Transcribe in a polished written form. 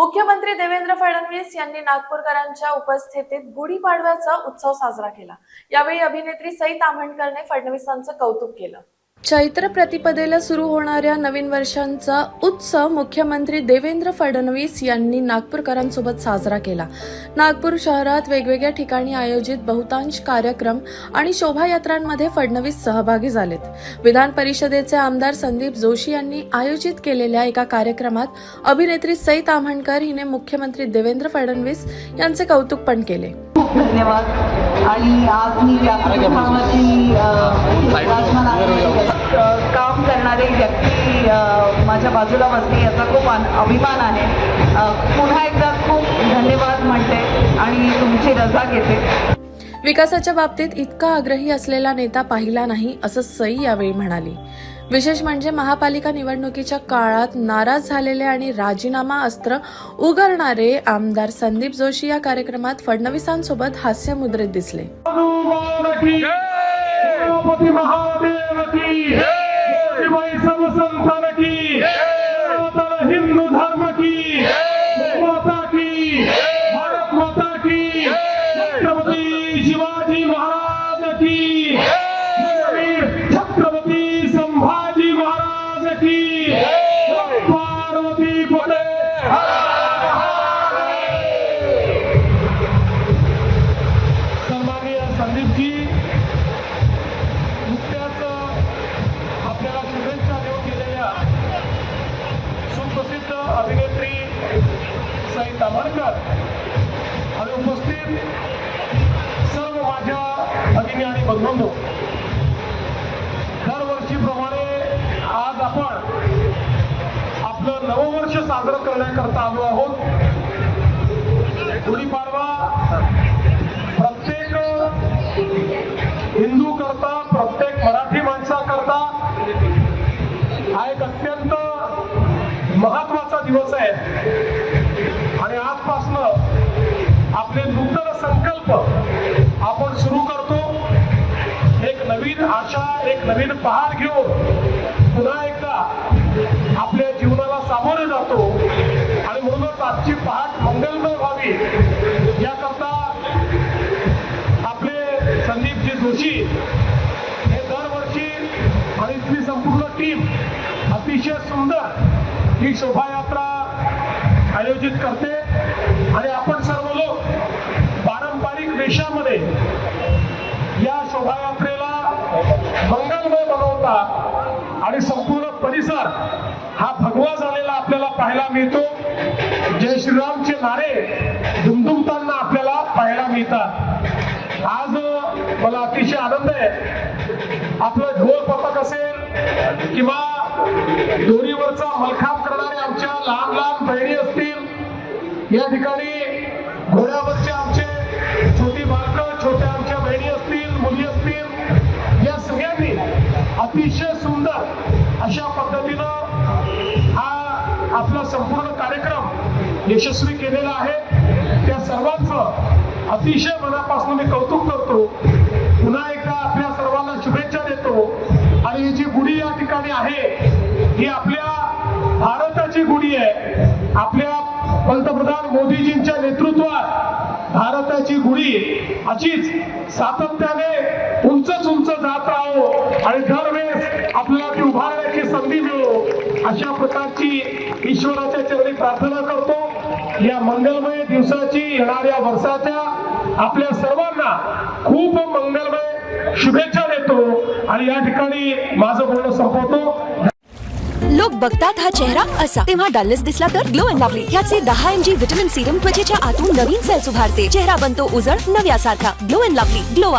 मुख्यमंत्री देवेंद्र फडणवीस यांनी नागपूरकरांच्या उपस्थितीत गुढीपाडव्याचा उत्सव साजरा केला। यावेळी अभिनेत्री सई ताम्हणकरने फडणवीसांचं कौतुक केलं। चैत्र प्रतिपदेला सुरू होणाऱ्या नवीन वर्षांचा उत्सव मुख्यमंत्री देवेंद्र फडणवीस यांनी नागपूरकरांसोबत साजरा केला। नागपूर शहरात वेगवेगळ्या ठिकाणी आयोजित बहुतांश कार्यक्रम आणि शोभायात्रांमध्ये फडणवीस सहभागी झालेत। विधान परिषदेचे आमदार संदीप जोशी यांनी आयोजित केलेल्या एका कार्यक्रमात अभिनेत्री सई ताम्हणकर हिने मुख्यमंत्री देवेंद्र फडणवीस यांचे कौतुक पण केले। धन्यवाद। आणि आज मी काम करणारे व्यक्ती माझ्या बाजूला बसली याचा खूप अभिमान आहे। पुन्हा एकदा खूप धन्यवाद म्हणते आणि तुमची रजा घेते। विकासाच्या बाबतीत इतका आग्रही असलेला नेता पाहिला नाही असं सई यावेळी म्हणाली। विशेष म्हणजे महापालिका निवडणुकीच्या काळात नाराज झालेले आणि राजीनामा अस्त्र उगारणारे आमदार संदीप जोशी या कार्यक्रमात फडणवीसांसोबत हास्यमुद्रित दिसले। हिंदू धर्म की माता की भारत माता की छत्रपती शिवाजी महाराज की छत्रपती संभाजी महाराज की पार्वती पते। सन्माननीय संदीपजी, नुकत्याच आपल्याला शुभेच्छा देऊन गेलेल्या सुप्रसिद्ध अभिनेत्री सई ताम्हणकर आणि उपस्थित सर्व माझ्या भगिनी आणि बंधूंनो, दरवर्षीप्रमाणे आज आपण आपलं नववर्ष साजरं करण्याकरता आलो आहोत। गुढीपाडवा प्रत्येक हिंदू करता, प्रत्येक मराठी माणसाकरता हा एक अत्यंत महत्वाचा दिवस आहे आणि आजपासून आपले नूतन संकल्प आपण सुरू करतो। एक नवीन आशा, एक नवीन पहार घेऊन पुन्हा एकदा आपल्या जीवनाला सामोरे जातो आणि म्हणूनच आजची पहाट मंगलमय व्हावी याकरता आपले संदीपजी जोशी हे दरवर्षी आणि इथली संपूर्ण टीम अतिशय सुंदर ही शोभायात्रा आयोजित करते आणि आपण सर्व लोक पारंपरिक वेशामध्ये या शोभायात्रेला मंगलमय बनवता आणि संपूर्ण परिसर हा भगवा झालेला आपल्याला पाहायला मिळतो। जय श्रीरामचे नारे दुमदुमताना आपल्याला पाहायला मिळतात। आज मला अतिशय आनंद आहे, आपलं ढोल पथक असेल किंवा दोरीवरचा मलखांब करणारे आमच्या लहान लहान बहिणी असतील, या ठिकाणी घोड्यावरचे आमचे छोटी बालकं, छोट्या आमच्या बहिणी असतील, मुली असतील, या सगळ्यांनी अतिशय सुंदर अशा पद्धतीनं हा आपला संपूर्ण कार्यक्रम यशस्वी केलेला आहे। त्या सर्वांचं अतिशय मनापासून मी कौतुक करतो। पुन्हा एकदा आपल्या सर्वांना शुभेच्छा देतो आणि ही जी गुढी या ठिकाणी आहे ही आपल्या भारताची गुढी आहे। आपल्या पंतप्रधान मोदीजींच्या नेतृत्वात भारताची गुढी अशीच सातत्याने उंचच उंच जात राहो आणि दरवेळेस आपल्याला ती उभारण्याची संधी मिळो अशा प्रकारची ईश्वराच्या चरणी प्रार्थना करतो। या मंगलमय दिवसाची, येणाऱ्या वर्षाच्या आपल्या सर्वांना खूप मंगलमय शुभेच्छा देतो आणि या ठिकाणी माझं बोलणं संपवतो। लोक बघतात हा चेहरा असा, तेव्हा डलनेस दिसला तर ग्लो अँड लवली ह्याचे 10 mg व्हिटॅमिन सीरम त्वचेच्या आतून नवीन सेल्स उभारते। चेहरा बनतो उजळ नव्यासारखा। Glow and lovely, glow up.